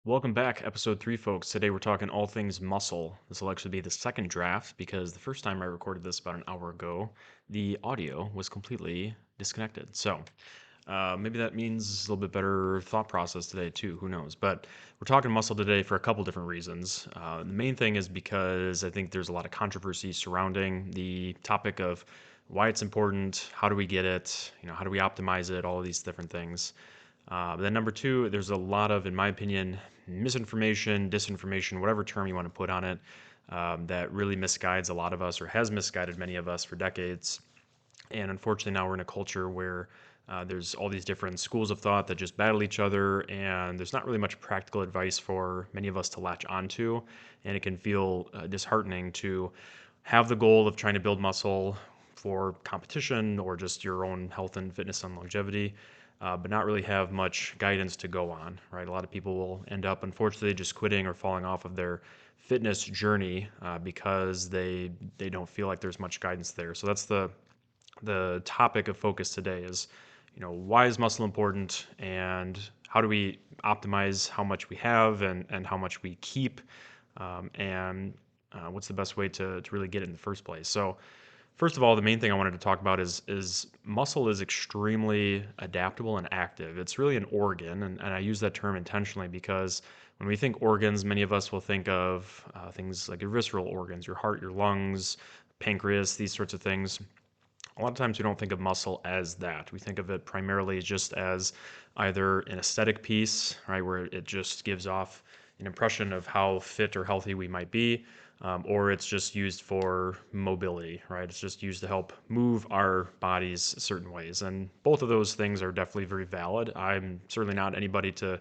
Welcome back, episode 3, folks. Today we're talking all things muscle. This will actually be the second draft because the first time I recorded this about an hour ago, the audio was completely disconnected. So maybe that means a little bit better thought process today, too. Who knows? But we're talking muscle today for a couple different reasons. The main thing is because I think there's a lot of controversy surrounding the topic of why it's important, how do we get it, how do we optimize it, all of these different things. But then number two, there's a lot of, in my opinion, misinformation, disinformation, whatever term you want to put on it, that really misguides a lot of us or has misguided many of us for decades. And unfortunately, now we're in a culture where there's all these different schools of thought that just battle each other, and there's not really much practical advice for many of us to latch onto. And it can feel disheartening to have the goal of trying to build muscle for competition or just your own health and fitness and longevity, but not really have much guidance to go on, right? A lot of people will end up, unfortunately, just quitting or falling off of their fitness journey because they don't feel like there's much guidance there. So that's the topic of focus today is, why is muscle important and how do we optimize how much we have and how much we keep, and what's the best way to really get it in the first place. So first of all, the main thing I wanted to talk about is muscle is extremely adaptable and active. It's really an organ, and I use that term intentionally because when we think organs, many of us will think of things like your visceral organs, your heart, your lungs, pancreas, these sorts of things. A lot of times we don't think of muscle as that. We think of it primarily just as either an aesthetic piece, right, where it just gives off an impression of how fit or healthy we might be, or it's just used for mobility, right? It's just used to help move our bodies certain ways. And both of those things are definitely very valid. I'm certainly not anybody to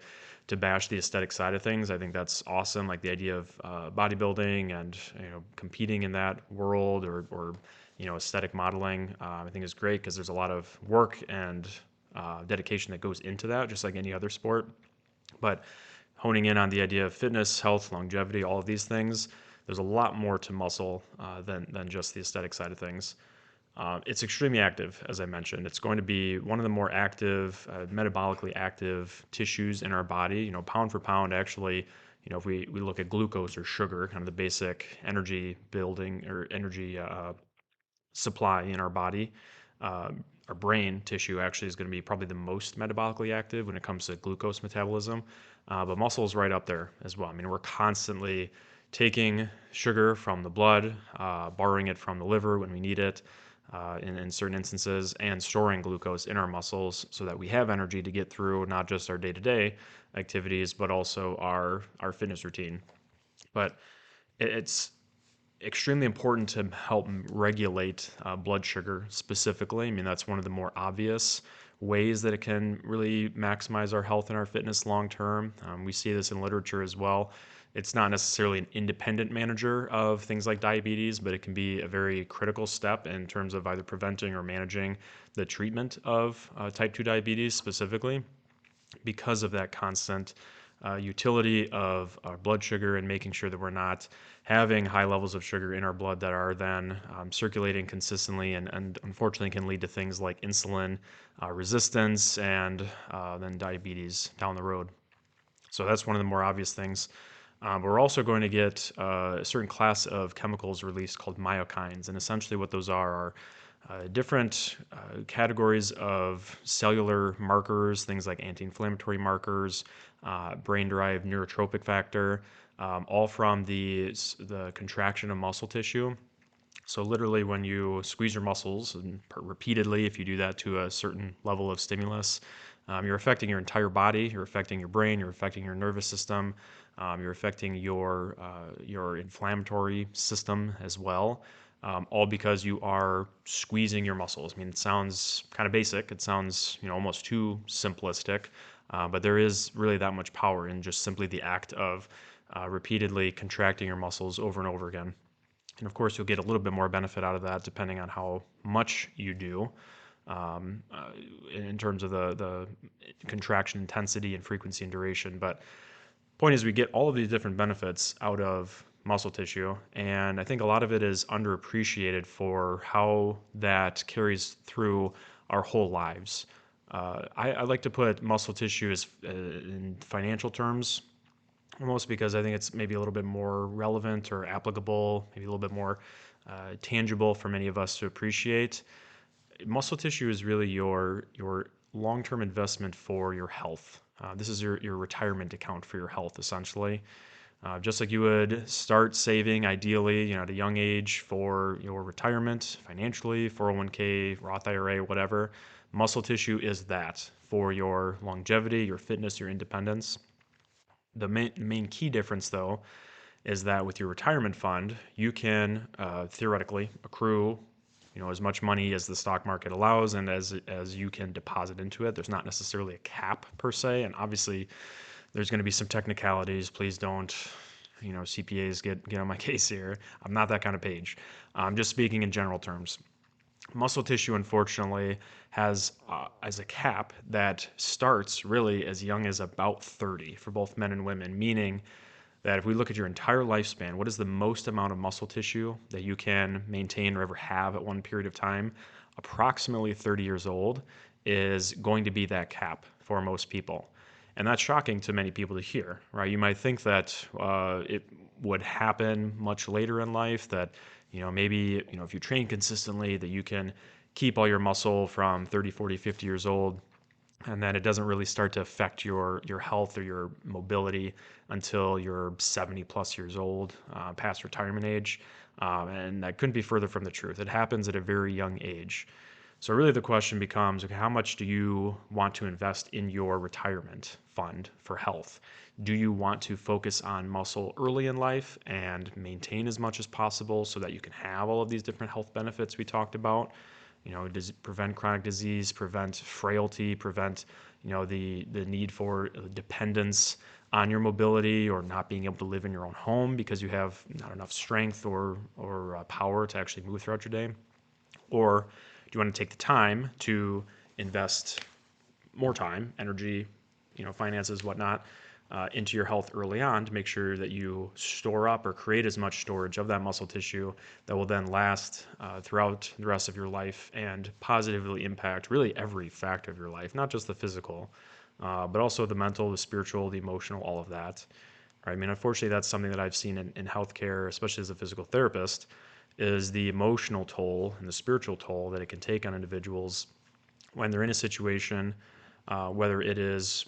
bash the aesthetic side of things. I think that's awesome, like the idea of bodybuilding and competing in that world or aesthetic modeling. I think is great because there's a lot of work and dedication that goes into that, just like any other sport. But honing in on the idea of fitness, health, longevity, all of these things, there's a lot more to muscle than just the aesthetic side of things. It's extremely active, as I mentioned. It's going to be one of the more active, metabolically active tissues in our body. Pound for pound, actually, if we look at glucose or sugar, kind of the basic energy building or energy supply in our body. Our brain tissue actually is going to be probably the most metabolically active when it comes to glucose metabolism, but muscle is right up there as well. I mean, we're constantly taking sugar from the blood, borrowing it from the liver when we need it in certain instances, and storing glucose in our muscles so that we have energy to get through not just our day-to-day activities, but also our fitness routine. But it's extremely important to help regulate blood sugar specifically. I mean, that's one of the more obvious ways that it can really maximize our health and our fitness long term. We see this in literature as well. It's not necessarily an independent manager of things like diabetes, but it can be a very critical step in terms of either preventing or managing the treatment of type 2 diabetes specifically because of that constant utility of our blood sugar and making sure that we're not having high levels of sugar in our blood that are then circulating consistently and unfortunately can lead to things like insulin resistance and then diabetes down the road. So that's one of the more obvious things. We're also going to get a certain class of chemicals released called myokines, and essentially what those are different categories of cellular markers, things like anti-inflammatory markers, brain-derived neurotropic factor, all from the contraction of muscle tissue. So literally, when you squeeze your muscles and repeatedly, if you do that to a certain level of stimulus, you're affecting your entire body. You're affecting your brain. You're affecting your nervous system. You're affecting your inflammatory system as well. All because you are squeezing your muscles. I mean, it sounds kind of basic. It sounds almost too simplistic, but there is really that much power in just simply the act of repeatedly contracting your muscles over and over again. And of course, you'll get a little bit more benefit out of that depending on how much you do um, uh, in terms of the contraction intensity and frequency and duration. But point is, we get all of these different benefits out of muscle tissue, and I think a lot of it is underappreciated for how that carries through our whole lives. I like to put muscle tissue as in financial terms. almost because I think it's maybe a little bit more relevant or applicable, maybe a little bit more tangible for many of us to appreciate. Muscle tissue is really your long-term investment for your health. This is your retirement account for your health, essentially. Just like you would start saving, ideally, at a young age for your retirement, financially, 401k, Roth IRA, whatever. Muscle tissue is that for your longevity, your fitness, your independence. The main key difference, though, is that with your retirement fund, you can theoretically accrue, as much money as the stock market allows and as you can deposit into it. There's not necessarily a cap per se, and obviously there's going to be some technicalities. Please don't, CPAs get on my case here. I'm not that kind of page. I'm just speaking in general terms. Muscle tissue, unfortunately, has as a cap that starts really as young as about 30 for both men and women, meaning that if we look at your entire lifespan, what is the most amount of muscle tissue that you can maintain or ever have at one period of time? Approximately 30 years old is going to be that cap for most people. And that's shocking to many people to hear, right? You might think that it would happen much later in life, that, maybe, if you train consistently, that you can keep all your muscle from 30, 40, 50 years old, and then it doesn't really start to affect your health or your mobility until you're 70 plus years old, past retirement age. And that couldn't be further from the truth. It happens at a very young age. So really the question becomes, okay, how much do you want to invest in your retirement fund for health? Do you want to focus on muscle early in life and maintain as much as possible so that you can have all of these different health benefits we talked about? Does it prevent chronic disease, prevent frailty, prevent, the need for dependence on your mobility or not being able to live in your own home because you have not enough strength or power to actually move throughout your day? Or do you want to take the time to invest more time, energy, finances, whatnot, into your health early on to make sure that you store up or create as much storage of that muscle tissue that will then last throughout the rest of your life and positively impact really every factor of your life, not just the physical, but also the mental, the spiritual, the emotional, all of that. Right? I mean, unfortunately, that's something that I've seen in healthcare, especially as a physical therapist, is the emotional toll and the spiritual toll that it can take on individuals when they're in a situation, whether it is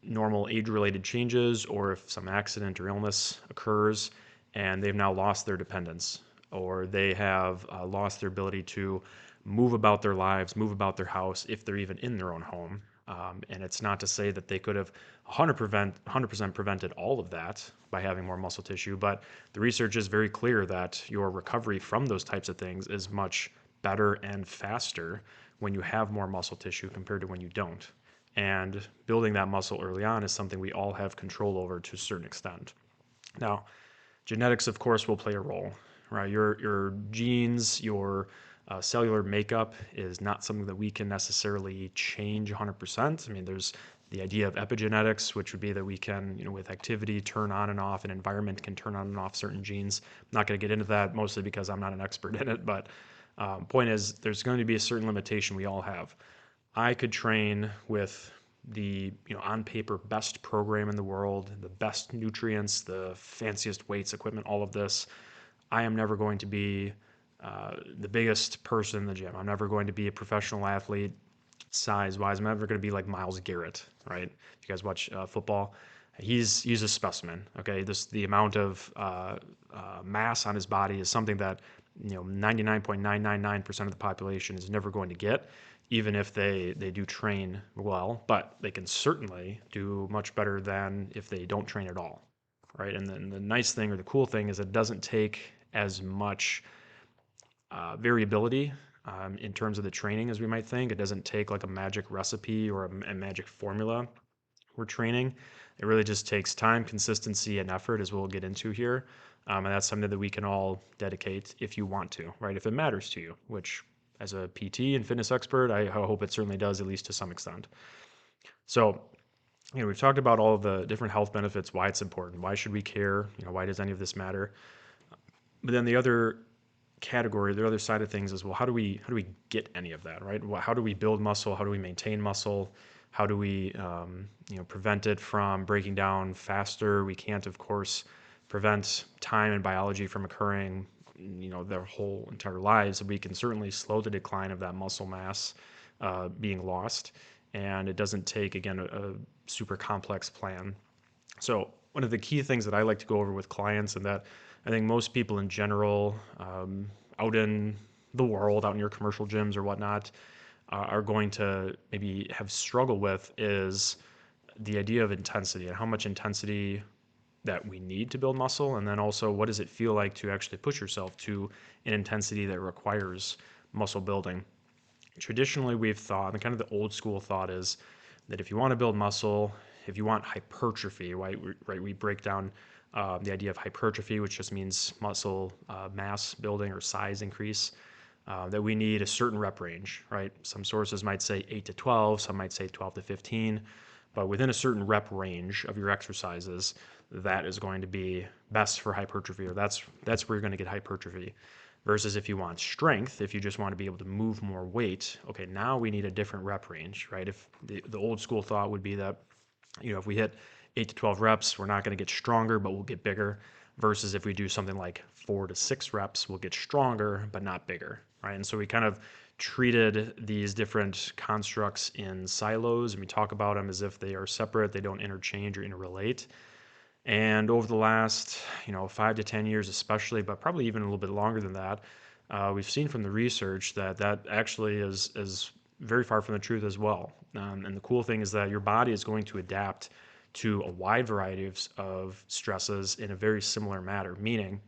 normal age-related changes or if some accident or illness occurs and they've now lost their dependence or they have lost their ability to move about their lives, move about their house if they're even in their own home. And it's not to say that they could have 100% prevented all of that by having more muscle tissue, but the research is very clear that your recovery from those types of things is much better and faster when you have more muscle tissue compared to when you don't. And building that muscle early on is something we all have control over to a certain extent. Now, genetics, of course, will play a role, right? Your genes, your cellular makeup is not something that we can necessarily change 100%. I mean, there's the idea of epigenetics, which would be that we can, with activity, turn on and off, an environment can turn on and off certain genes. I'm not going to get into that, mostly because I'm not an expert in it, but point is, there's going to be a certain limitation we all have. I could train with the on paper best program in the world, the best nutrients, the fanciest weights, equipment, all of this. I am never going to be the biggest person in the gym. I'm never going to be a professional athlete size wise. I'm never going to be like Myles Garrett, right? If you guys watch football, he's a specimen. Okay, the amount of mass on his body is something that 99.999% of the population is never going to get, even if they do train well, but they can certainly do much better than if they don't train at all, right? And then the nice thing or the cool thing is it doesn't take as much variability in terms of the training as we might think. It doesn't take like a magic recipe or a magic formula for training. It really just takes time, consistency, and effort, as we'll get into here. And that's something that we can all dedicate if you want to, right? If it matters to you, which as a PT and fitness expert, I hope it certainly does, at least to some extent. So, we've talked about all of the different health benefits, why it's important, why should we care, why does any of this matter? But then the other category, the other side of things is, well, how do we get any of that, right? How do we build muscle? How do we maintain muscle? How do we, prevent it from breaking down faster? We can't, of course, prevent time and biology from occurring, their whole entire lives. We can certainly slow the decline of that muscle mass being lost, and it doesn't take, again, a super complex plan. So one of the key things that I like to go over with clients, and that I think most people in general, out in the world, out in your commercial gyms or whatnot, are going to maybe have struggle with, is the idea of intensity and how much intensity that we need to build muscle, and then also what does it feel like to actually push yourself to an intensity that requires muscle building. Traditionally, we've thought, and kind of the old school thought is that if you want to build muscle, if you want hypertrophy, right, we break down the idea of hypertrophy, which just means muscle mass building or size increase, that we need a certain rep range, right? Some sources might say 8 to 12, some might say 12 to 15, but within a certain rep range of your exercises, that is going to be best for hypertrophy, or that's where you're going to get hypertrophy. Versus if you want strength, if you just want to be able to move more weight, okay, now we need a different rep range, right? If the old school thought would be that, if we hit 8 to 12 reps, we're not going to get stronger, but we'll get bigger. Versus if we do something like 4 to 6 reps, we'll get stronger, but not bigger, right? And so we kind of treated these different constructs in silos, and we talk about them as if they are separate, they don't interchange or interrelate. And over the last, 5 to 10 years, especially, but probably even a little bit longer than that, we've seen from the research that that actually is very far from the truth as well. And the cool thing is that your body is going to adapt to a wide variety of stresses in a very similar manner. Meaning,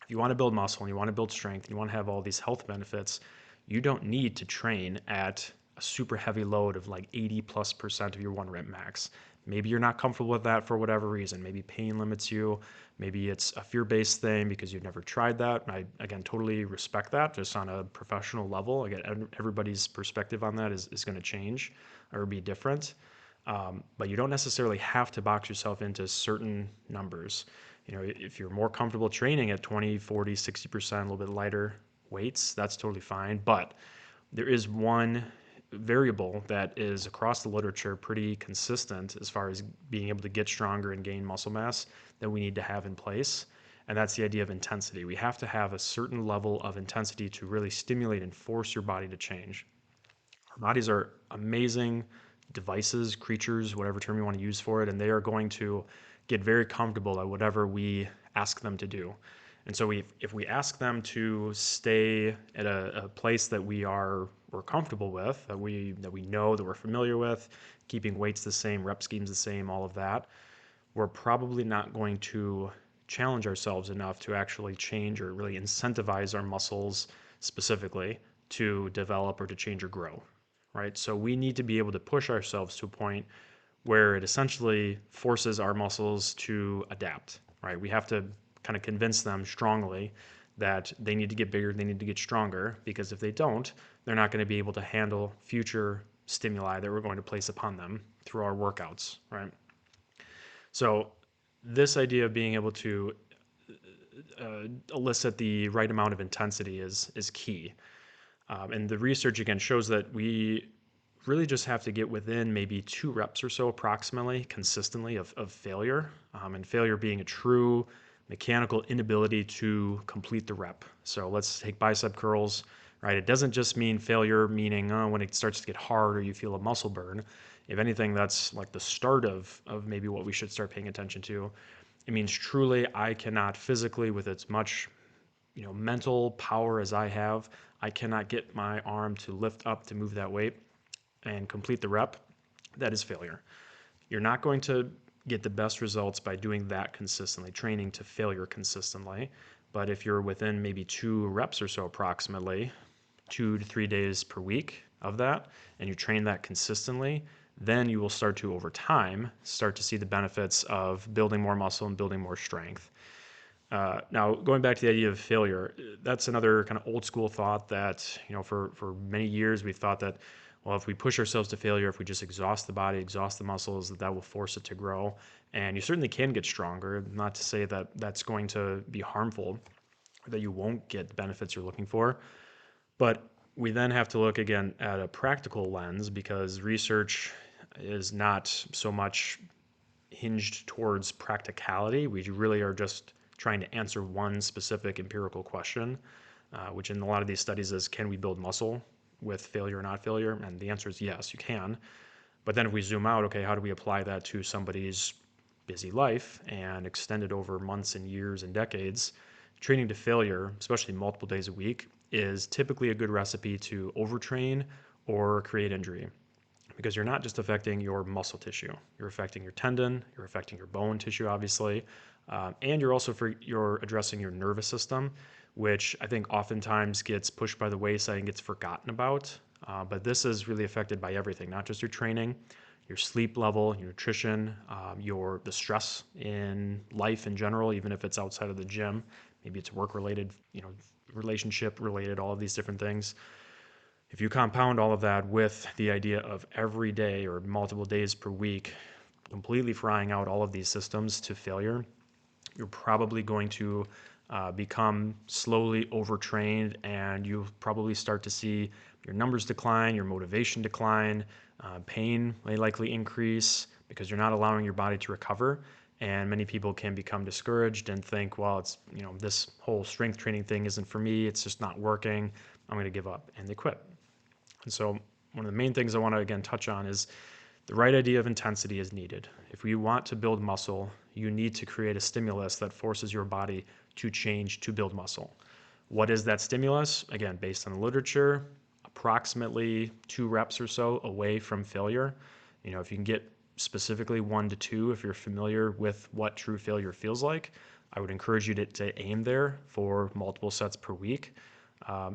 if you want to build muscle and you want to build strength and you want to have all these health benefits, you don't need to train at a super heavy load of like 80+% of your 1 rep max. Maybe you're not comfortable with that for whatever reason. Maybe pain limits you. Maybe it's a fear-based thing because you've never tried that. I, again, totally respect that just on a professional level. Again, everybody's perspective on that is going to change or be different. But you don't necessarily have to box yourself into certain numbers. If you're more comfortable training at 20, 40, 60%, a little bit lighter weights, that's totally fine. But there is one variable that is across the literature pretty consistent as far as being able to get stronger and gain muscle mass that we need to have in place. And that's the idea of intensity. We have to have a certain level of intensity to really stimulate and force your body to change. Our bodies are amazing devices, creatures, whatever term you want to use for it, and they are going to get very comfortable at whatever we ask them to do. And so if we ask them to stay at a place that we're comfortable with, that we know, that we're familiar with, keeping weights the same, rep schemes the same, all of that, we're probably not going to challenge ourselves enough to actually change or really incentivize our muscles specifically to develop or to change or grow, right? So we need to be able to push ourselves to a point where it essentially forces our muscles to adapt, right? We have to kind of convince them strongly that they need to get bigger, they need to get stronger, because if they don't, they're not going to be able to handle future stimuli that we're going to place upon them through our workouts, right? So this idea of being able to elicit the right amount of intensity is key. And the research again shows that we really just have to get within maybe 2 reps or so approximately consistently of failure, and failure being a true mechanical inability to complete the rep. So let's take bicep curls, right? It doesn't just mean failure, meaning when it starts to get hard or you feel a muscle burn. If anything, that's like the start of maybe what we should start paying attention to. It means truly I cannot physically, with as much mental power as I have, I cannot get my arm to lift up to move that weight and complete the rep. That is failure. You're not going to get the best results by doing that consistently, training to failure consistently. But if you're within maybe 2 reps or so approximately, 2 to 3 days per week of that, and you train that consistently, then you will start to, over time, start to see the benefits of building more muscle and building more strength. Now, going back to the idea of failure, that's another kind of old school thought that, for many years we've thought that, well, if we push ourselves to failure, if we just exhaust the body, exhaust the muscles, that will force it to grow. And you certainly can get stronger, not to say that that's going to be harmful, that you won't get the benefits you're looking for. But we then have to look again at a practical lens, because research is not so much hinged towards practicality. We really are just trying to answer one specific empirical question, which in a lot of these studies is, can we build muscle with failure or not failure? And the answer is yes, you can. But then if we zoom out, okay, how do we apply that to somebody's busy life and extend it over months and years and decades? Training to failure, especially multiple days a week, is typically a good recipe to overtrain or create injury, because you're not just affecting your muscle tissue, you're affecting your tendon, you're affecting your bone tissue, obviously, and you're addressing your nervous system, which I think oftentimes gets pushed by the wayside and gets forgotten about. But this is really affected by everything, not just your training, your sleep level, your nutrition, the stress in life in general, even if it's outside of the gym. Maybe it's work related, relationship related, all of these different things. If you compound all of that with the idea of every day or multiple days per week completely frying out all of these systems to failure, you're probably going to become slowly overtrained, and you'll probably start to see your numbers decline, your motivation decline, pain may likely increase because you're not allowing your body to recover. And many people can become discouraged and think, well, this whole strength training thing isn't for me. It's just not working. I'm going to give up. And they quit. And so one of the main things I want to again touch on is the right idea of intensity is needed. If you want to build muscle, you need to create a stimulus that forces your body to change to build muscle. What is that stimulus? Again, based on the literature, approximately 2 reps or so away from failure. If you can get specifically 1 to 2, if you're familiar with what true failure feels like, I would encourage you to aim there for multiple sets per week.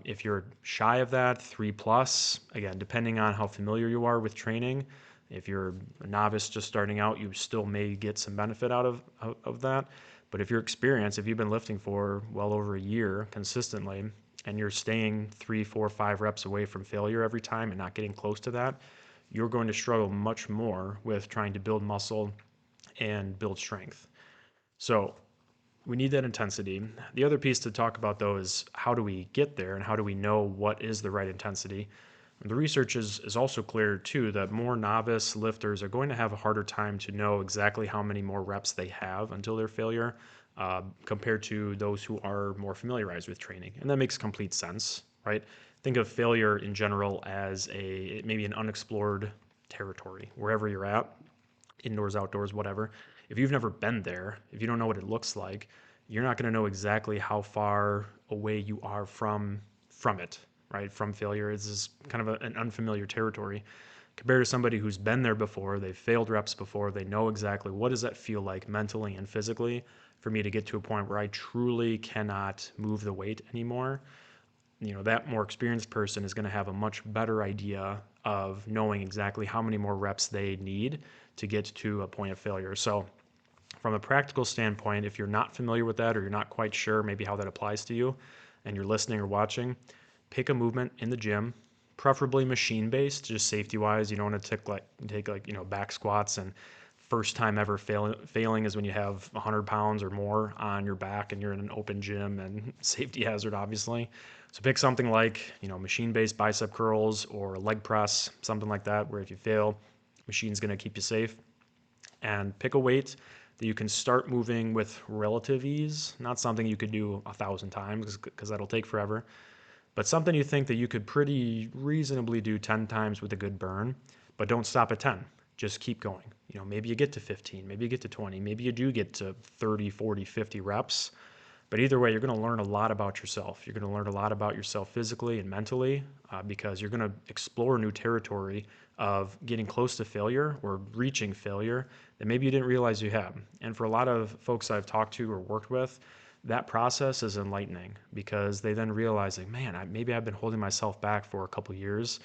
If you're shy of that, 3+, again, depending on how familiar you are with training, if you're a novice just starting out, you still may get some benefit out of that. But if you're experienced, if you've been lifting for well over a year consistently, and you're staying 3, 4, 5 reps away from failure every time and not getting close to that, you're going to struggle much more with trying to build muscle and build strength. So we need that intensity. The other piece to talk about, though, is how do we get there and how do we know what is the right intensity? And the research is also clear, too, that more novice lifters are going to have a harder time to know exactly how many more reps they have until their failure compared to those who are more familiarized with training. And that makes complete sense, right? Think of failure in general as maybe an unexplored territory, wherever you're at, indoors, outdoors, whatever. If you've never been there, if you don't know what it looks like, you're not going to know exactly how far away you are from it, right? From failure. This is kind of an unfamiliar territory compared to somebody who's been there before. They've failed reps before. They know exactly what does that feel like mentally and physically for me to get to a point where I truly cannot move the weight anymore. That more experienced person is going to have a much better idea of knowing exactly how many more reps they need to get to a point of failure. So from a practical standpoint, if you're not familiar with that or you're not quite sure maybe how that applies to you and you're listening or watching, pick a movement in the gym, preferably machine based, just safety wise. You don't want to take back squats, and first time ever failing is when you have 100 pounds or more on your back and you're in an open gym, and safety hazard obviously. So pick something like machine based bicep curls or leg press, something like that, where if you fail, machine's going to keep you safe. And pick a weight that you can start moving with relative ease, not something you could do 1,000 times because that'll take forever, but something you think that you could pretty reasonably do 10 times with a good burn. But don't stop at 10. Just keep going. Maybe you get to 15, maybe you get to 20, maybe you do get to 30, 40, 50 reps. But either way, you're going to learn a lot about yourself. You're going to learn a lot about yourself physically and mentally because you're going to explore new territory of getting close to failure or reaching failure that maybe you didn't realize you had. And for a lot of folks I've talked to or worked with, that process is enlightening because they then realize, like, man, maybe I've been holding myself back for a couple years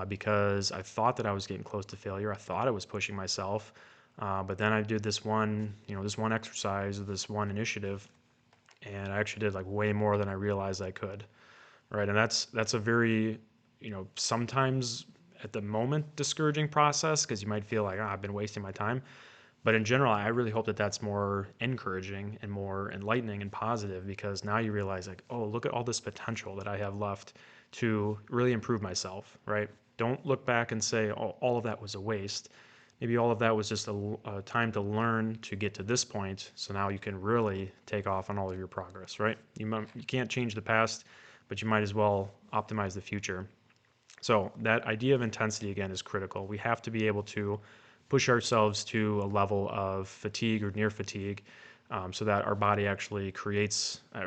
because I thought that I was getting close to failure. I thought I was pushing myself, but then I did this one exercise or this one initiative, and I actually did like way more than I realized I could, right? And that's a very, sometimes at the moment discouraging process because you might feel like, I've been wasting my time. But in general, I really hope that that's more encouraging and more enlightening and positive because now you realize, like, oh, look at all this potential that I have left to really improve myself, right? Don't look back and say, oh, all of that was a waste. maybe all of that was just a time to learn to get to this point. So now you can really take off on all of your progress, right? You can't change the past, but you might as well optimize the future. So that idea of intensity again is critical. We have to be able to push ourselves to a level of fatigue or near fatigue, so that our body actually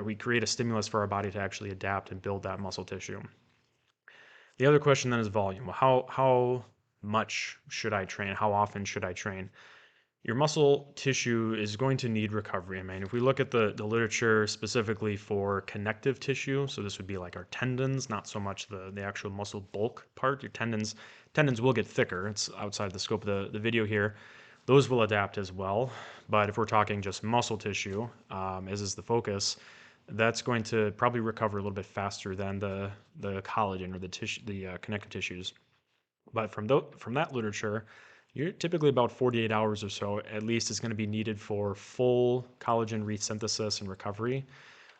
we create a stimulus for our body to actually adapt and build that muscle tissue. The other question then is volume. How much should I train? How often should I train? Your muscle tissue is going to need recovery. I mean, if we look at the literature specifically for connective tissue, so this would be like our tendons, not so much the actual muscle bulk part. Your tendons will get thicker. It's outside the scope of the video here. Those will adapt as well. But if we're talking just muscle tissue, as is the focus, that's going to probably recover a little bit faster than the collagen or the connective tissues. But from that literature, you're typically about 48 hours or so, at least, is going to be needed for full collagen resynthesis and recovery.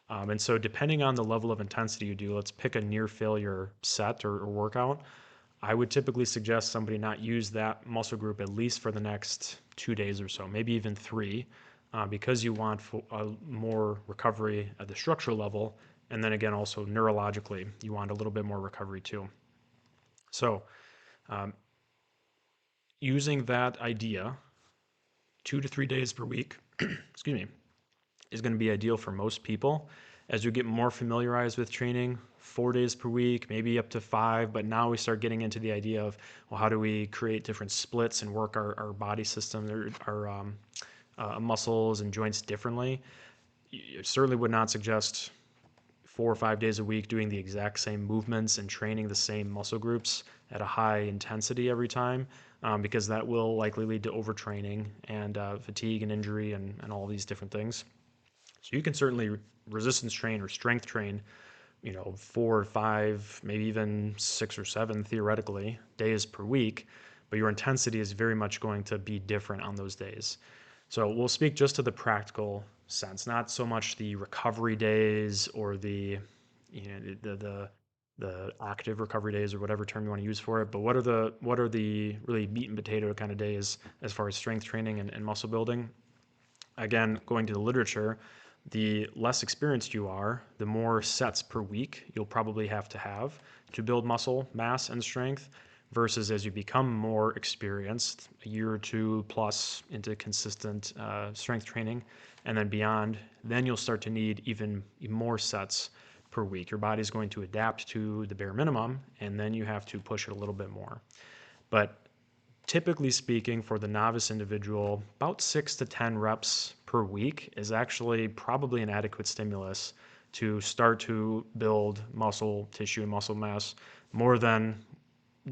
And so, depending on the level of intensity you do, let's pick a near failure set or workout. I would typically suggest somebody not use that muscle group at least for the next 2 days or so, maybe even three, because you want more recovery at the structural level. And then again, also neurologically, you want a little bit more recovery too. So, um, using that idea, 2 to 3 days per week, excuse me, is going to be ideal for most people. As you get more familiarized with training, 4 days per week, maybe up to 5, but now we start getting into the idea of, well, how do we create different splits and work our body system, our muscles and joints differently? You certainly would not suggest 4 or 5 days a week doing the exact same movements and training the same muscle groups at a high intensity every time, because that will likely lead to overtraining and fatigue and injury and all these different things. So you can certainly resistance train or strength train, 4 or 5, maybe even 6 or 7 theoretically days per week, but your intensity is very much going to be different on those days. So we'll speak just to the practical sense, not so much the recovery days or the active recovery days or whatever term you want to use for it, but what are the really meat and potato kind of days as far as strength training and muscle building? Again, going to the literature, the less experienced you are, the more sets per week you'll probably have to build muscle mass and strength, versus as you become more experienced, a year or two plus into consistent strength training, and then beyond, then you'll start to need even more sets per week. Your body's going to adapt to the bare minimum, and then you have to push it a little bit more. But typically speaking, for the novice individual, about 6 to 10 reps per week is actually probably an adequate stimulus to start to build muscle tissue and muscle mass, more than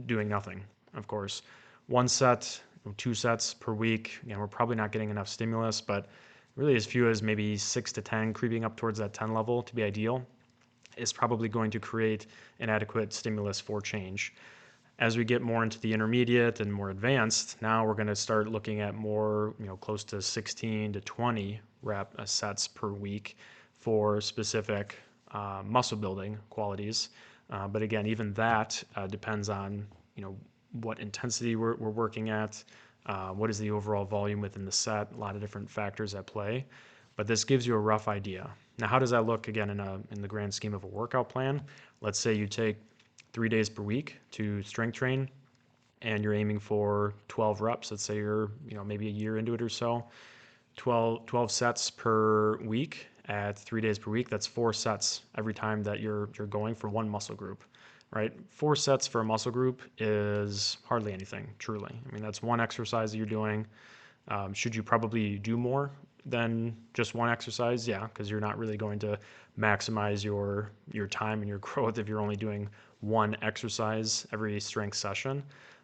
doing nothing, of course. 1 set, 2 sets per week, we're probably not getting enough stimulus, but really as few as maybe 6 to 10, creeping up towards that 10 level to be ideal, is probably going to create an adequate stimulus for change. As we get more into the intermediate and more advanced, now we're going to start looking at more, close to 16 to 20 rep sets per week for specific muscle building qualities. But again, even that depends on, what intensity we're working at, what is the overall volume within the set, a lot of different factors at play. But this gives you a rough idea. Now, how does that look again in the grand scheme of a workout plan? Let's say you take 3 days per week to strength train and you're aiming for 12 reps. Let's say you're, maybe a year into it or so. 12 sets per week at 3 days per week. That's 4 sets every time that you're going for one muscle group, right? 4 sets for a muscle group is hardly anything, truly. I mean, that's one exercise that you're doing. Should you probably do more than just one exercise? Yeah, because you're not really going to maximize your time and your growth if you're only doing one exercise every strength session.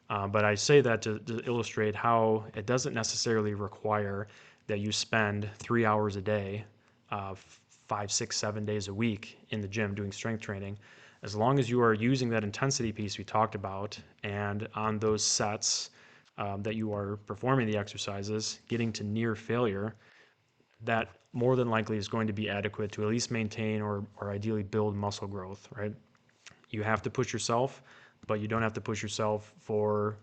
But I say that to illustrate how it doesn't necessarily require that you spend 3 hours a day, 5, 6, 7 days a week in the gym doing strength training. As long as you are using that intensity piece we talked about, and on those sets that you are performing the exercises, getting to near failure, that more than likely is going to be adequate to at least maintain or ideally build muscle growth, right? You have to push yourself, but you don't have to push yourself for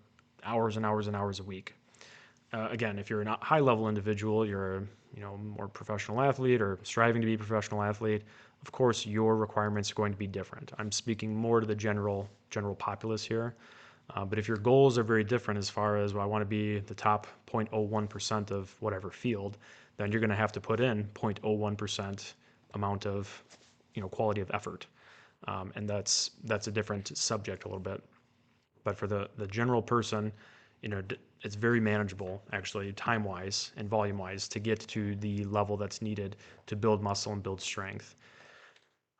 hours and hours and hours a week. Again, if you're a high level individual, you're a more professional athlete or striving to be a professional athlete, of course your requirements are going to be different. I'm speaking more to the general populace here. But if your goals are very different as far as, well, I want to be the top 0.01% of whatever field, then you're going to have to put in 0.01% amount of quality of effort. And that's a different subject a little bit. But for the general person, it's very manageable, actually, time-wise and volume-wise, to get to the level that's needed to build muscle and build strength.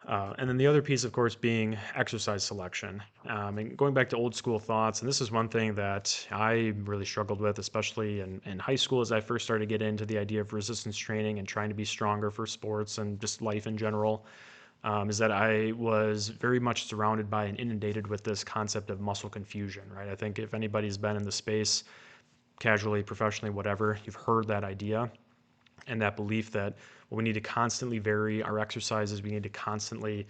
And then the other piece, of course, being exercise selection. And going back to old school thoughts, and this is one thing that I really struggled with, especially in high school, as I first started to get into the idea of resistance training and trying to be stronger for sports and just life in general, is that I was very much surrounded by and inundated with this concept of muscle confusion, right? I think if anybody's been in the space, casually, professionally, whatever, you've heard that idea and that belief that, well, we need to constantly vary our exercises. We need to constantly,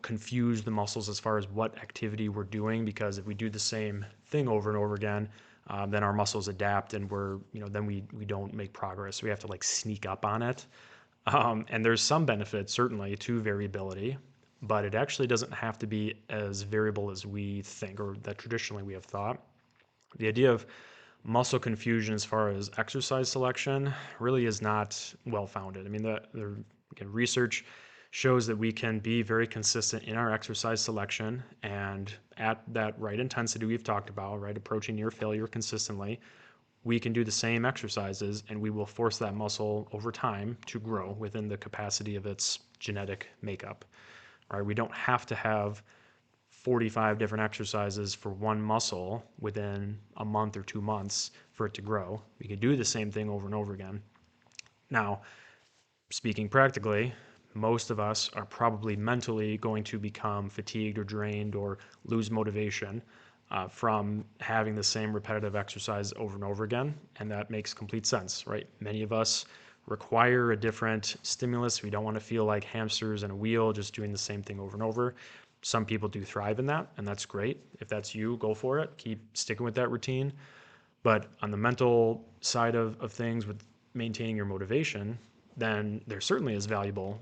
confuse the muscles as far as what activity we're doing, because if we do the same thing over and over again, then our muscles adapt and then we don't make progress. We have to like sneak up on it. And there's some benefit certainly to variability, but it actually doesn't have to be as variable as we think or that traditionally we have thought. The idea of muscle confusion as far as exercise selection really is not well founded. I mean, again, research shows that we can be very consistent in our exercise selection and at that right intensity we've talked about, right, approaching near failure consistently, we can do the same exercises and we will force that muscle over time to grow within the capacity of its genetic makeup. Right? We don't have to have 45 different exercises for one muscle within a month or 2 months for it to grow. We could do the same thing over and over again. Now, speaking practically, most of us are probably mentally going to become fatigued or drained or lose motivation from having the same repetitive exercise over and over again. And that makes complete sense, right? Many of us require a different stimulus. We don't want to feel like hamsters in a wheel just doing the same thing over and over. Some people do thrive in that, and that's great. If that's you, go for it. Keep sticking with that routine. But on the mental side of things with maintaining your motivation, then there certainly is value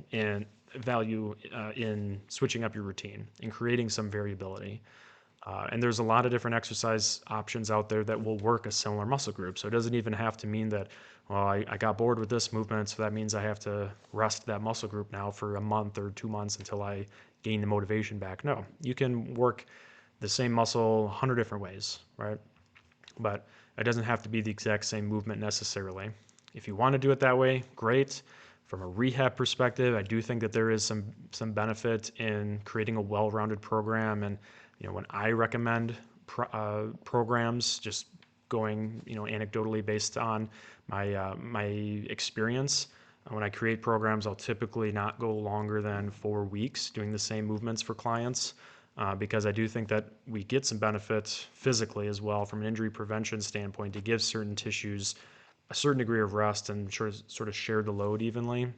in switching up your routine and creating some variability. And there's a lot of different exercise options out there that will work a similar muscle group. So it doesn't even have to mean that, well, I got bored with this movement, so that means I have to rest that muscle group now for a month or 2 months until I gain the motivation back. No, you can work the same muscle 100 different ways, right? But it doesn't have to be the exact same movement necessarily. If you want to do it that way, great. From a rehab perspective, I do think that there is some benefit in creating a well-rounded program. And when I recommend programs, just going anecdotally based on my experience, when I create programs, I'll typically not go longer than 4 weeks doing the same movements for clients. Because I do think that we get some benefits physically as well from an injury prevention standpoint to give certain tissues a certain degree of rest and sort of share the load evenly.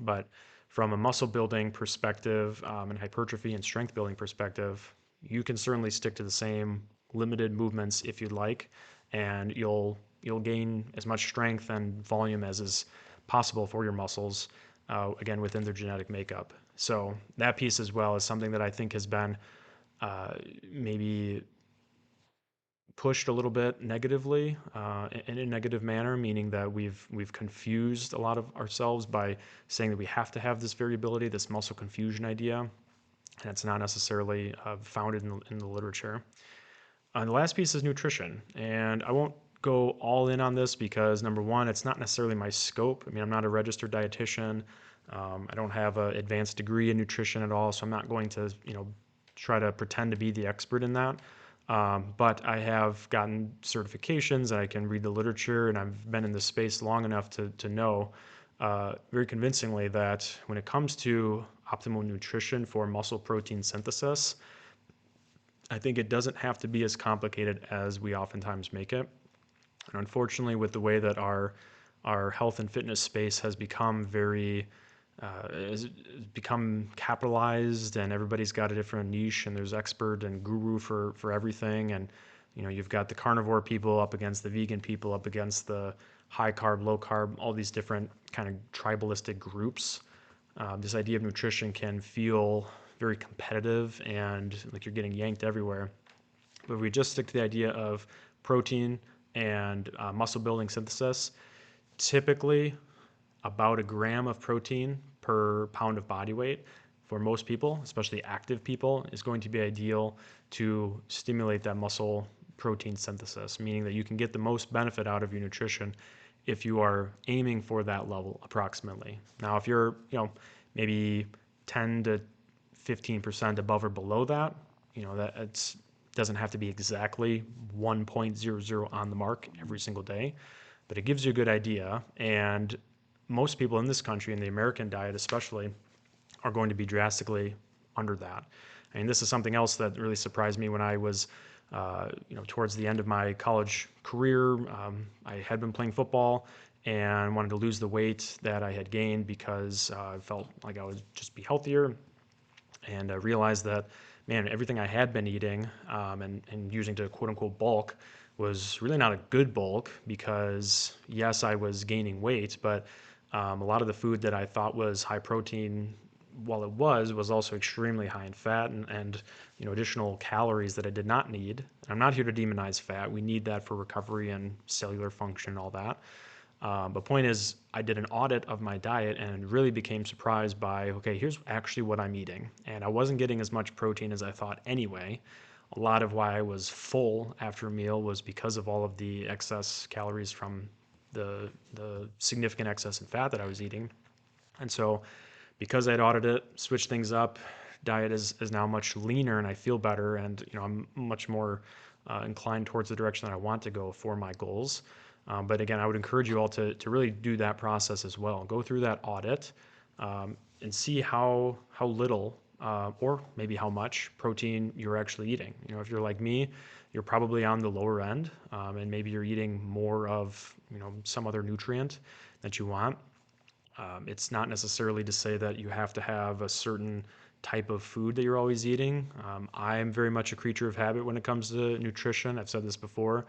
But from a muscle building perspective and hypertrophy and strength building perspective, you can certainly stick to the same limited movements if you'd like, and you'll gain as much strength and volume as is possible for your muscles, again, within their genetic makeup. So that piece as well is something that I think has been maybe pushed a little bit negatively in a negative manner, meaning that we've confused a lot of ourselves by saying that we have to have this variability, this muscle confusion idea, and it's not necessarily founded in the literature. The last piece is nutrition, and I won't go all in on this because number one, it's not necessarily my scope. I mean, I'm not a registered dietitian. I don't have an advanced degree in nutrition at all, so I'm not going to, try to pretend to be the expert in that. But I have gotten certifications, and I can read the literature, and I've been in this space long enough to know very convincingly that when it comes to optimal nutrition for muscle protein synthesis, I think it doesn't have to be as complicated as we oftentimes make it. And unfortunately, with the way that our health and fitness space has become has become capitalized, and everybody's got a different niche, and there's expert and guru for everything, and You've got the carnivore people up against the vegan people, up against the high carb, low carb, all these different kind of tribalistic groups. This idea of nutrition can feel very competitive and like you're getting yanked everywhere. But if we just stick to the idea of protein and muscle building synthesis, typically about a gram of protein per pound of body weight for most people, especially active people, is going to be ideal to stimulate that muscle protein synthesis, meaning that you can get the most benefit out of your nutrition if you are aiming for that level approximately. Now, if you're, maybe 10 to 15% above or below that, that it doesn't have to be exactly 1.00 on the mark every single day, but it gives you a good idea. And most people in this country, in the American diet especially, are going to be drastically under that. I mean, this is something else that really surprised me when I was, towards the end of my college career. I had been playing football and wanted to lose the weight that I had gained because I felt like I would just be healthier, and I realized that, man, everything I had been eating and using to quote unquote bulk was really not a good bulk because, yes, I was gaining weight, but a lot of the food that I thought was high protein, while it was also extremely high in fat and additional calories that I did not need. I'm not here to demonize fat. We need that for recovery and cellular function and all that. But point is, I did an audit of my diet and really became surprised by, okay, here's actually what I'm eating. And I wasn't getting as much protein as I thought anyway. A lot of why I was full after a meal was because of all of the excess calories from the significant excess in fat that I was eating. And so because I'd audited it, switched things up, diet is now much leaner and I feel better, and I'm much more inclined towards the direction that I want to go for my goals. But again, I would encourage you all to really do that process as well. Go through that audit and see how little or maybe how much protein you're actually eating. If you're like me, you're probably on the lower end, and maybe you're eating more of some other nutrient that you want. It's not necessarily to say that you have to have a certain type of food that you're always eating. I am very much a creature of habit when it comes to nutrition. I've said this before,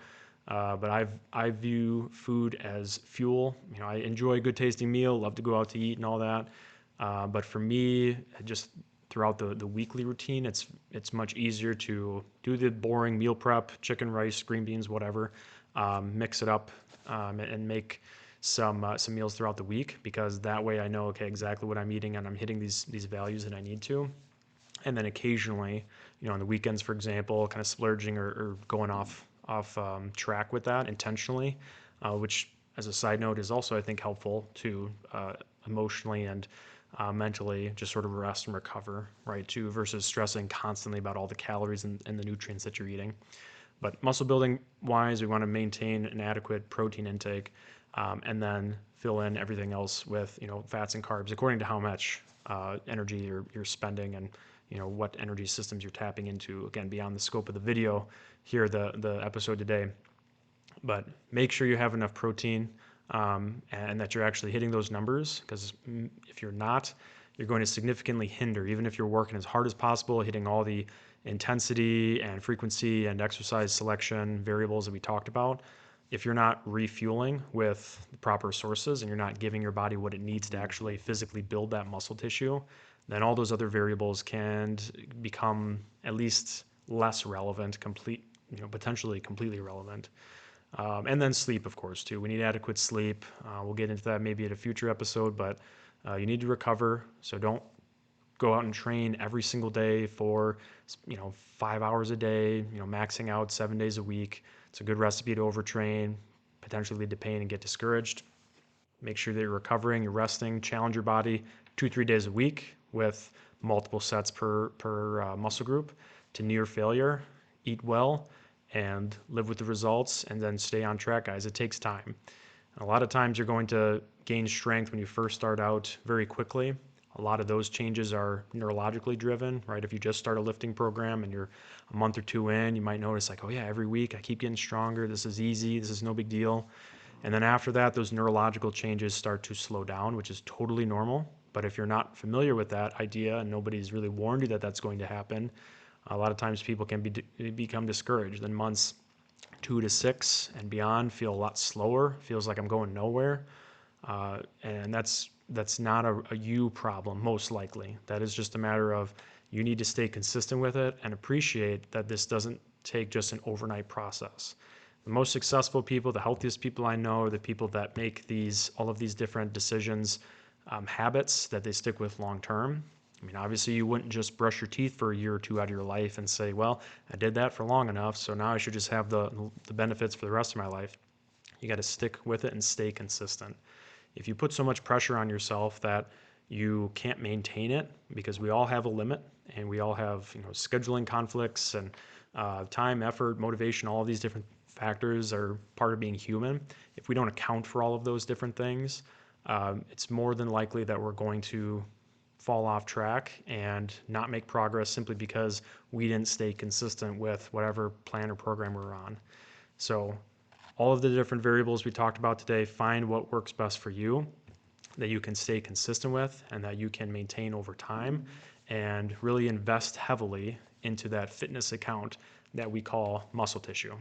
but I view food as fuel. I enjoy a good tasting meal, love to go out to eat and all that. But for me, just throughout the weekly routine, it's much easier to do the boring meal prep, chicken, rice, green beans, whatever, mix it up, and make some meals throughout the week, because that way I know, okay, exactly what I'm eating and I'm hitting these values that I need to. And then occasionally, on the weekends, for example, kind of splurging or going off track with that intentionally, which, as a side note, is also, I think, helpful to emotionally and mentally just sort of rest and recover, right? Too, versus stressing constantly about all the calories and the nutrients that you're eating. But muscle building wise, we want to maintain an adequate protein intake, and then fill in everything else with fats and carbs according to how much energy you're spending, and what energy systems you're tapping into. Again, beyond the scope of the video here, the episode today. But make sure you have enough protein, and that you're actually hitting those numbers, because if you're not, you're going to significantly hinder, even if you're working as hard as possible, hitting all the intensity and frequency and exercise selection variables that we talked about. If you're not refueling with the proper sources and you're not giving your body what it needs to actually physically build that muscle tissue, then all those other variables can become at least less relevant, potentially completely irrelevant. And then sleep, of course, too. We need adequate sleep. We'll get into that maybe at a future episode, but you need to recover. So don't go out and train every single day for 5 hours a day, maxing out 7 days a week. It's a good recipe to overtrain, potentially lead to pain and get discouraged. Make sure that you're recovering, you're resting, challenge your body 2-3 days a week with multiple sets per muscle group to near failure. Eat well and live with the results, and then stay on track, guys. It takes time. A lot of times you're going to gain strength when you first start out very quickly. A lot of those changes are neurologically driven, right? If you just start a lifting program and you're a month or two in, you might notice like, oh yeah, every week I keep getting stronger. This is easy. This is no big deal. And then after that, those neurological changes start to slow down, which is totally normal. But if you're not familiar with that idea and nobody's really warned you that that's going to happen, a lot of times people can become discouraged. Then months 2 to 6 and beyond feel a lot slower, feels like I'm going nowhere. And that's not a you problem, most likely. That is just a matter of you need to stay consistent with it and appreciate that this doesn't take just an overnight process. The most successful people, the healthiest people I know, are the people that make all of these different decisions, habits that they stick with long term. I mean, obviously, you wouldn't just brush your teeth for a year or two out of your life and say, well, I did that for long enough, so now I should just have the benefits for the rest of my life. You got to stick with it and stay consistent. If you put so much pressure on yourself that you can't maintain it, because we all have a limit and we all have scheduling conflicts and time, effort, motivation, all of these different factors are part of being human. If we don't account for all of those different things, it's more than likely that we're going to fall off track and not make progress simply because we didn't stay consistent with whatever plan or program we're on. So all of the different variables we talked about today, find what works best for you, that you can stay consistent with and that you can maintain over time, and really invest heavily into that fitness account that we call muscle tissue.